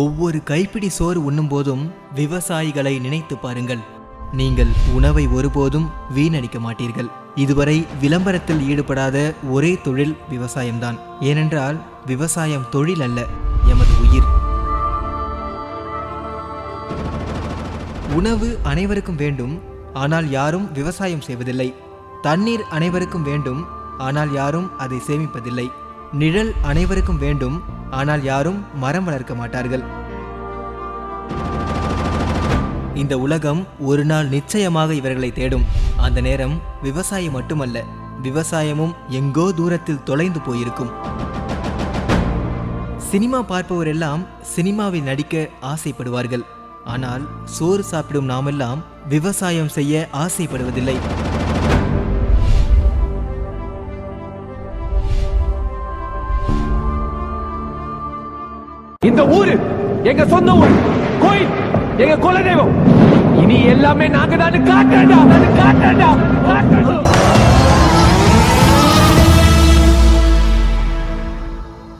ஒவ்வொரு கைப்பிடி சோறு உண்ணும் போதும் விவசாயிகளை நினைத்து பாருங்கள். நீங்கள் உணவை ஒருபோதும் வீணடிக்க மாட்டீர்கள். இதுவரை விளம்பரத்தில் ஈடுபடாத ஒரே தொழில் விவசாயம்தான். ஏனென்றால் விவசாயம் தொழில் அல்ல, எமது உயிர். உணவு அனைவருக்கும் வேண்டும், ஆனால் யாரும் விவசாயம் செய்வதில்லை. தண்ணீர் அனைவருக்கும் வேண்டும், ஆனால் யாரும் அதை சேமிப்பதில்லை. நிழல் அனைவருக்கும் வேண்டும், ஆனால் யாரும் மரம் வளர்க்க மாட்டார்கள். இந்த உலகம் ஒரு நாள் நிச்சயமாக இவர்களை தேடும். அந்த நேரம் விவசாயம் மட்டுமல்ல, விவசாயமும் எங்கோ தூரத்தில் தொலைந்து போயிருக்கும். சினிமா பார்ப்பவர் எல்லாம் சினிமாவில் நடிக்க ஆசைப்படுவார்கள். ஆனால் சோறு சாப்பிடும் நாமெல்லாம் விவசாயம் செய்ய ஆசைப்படுவதில்லை. இந்த ஊரு எங்க சொந்த ஊர், கோயில் எங்க குலதெய்வம். இனி எல்லாமே நாங்க தான் காட்டடா.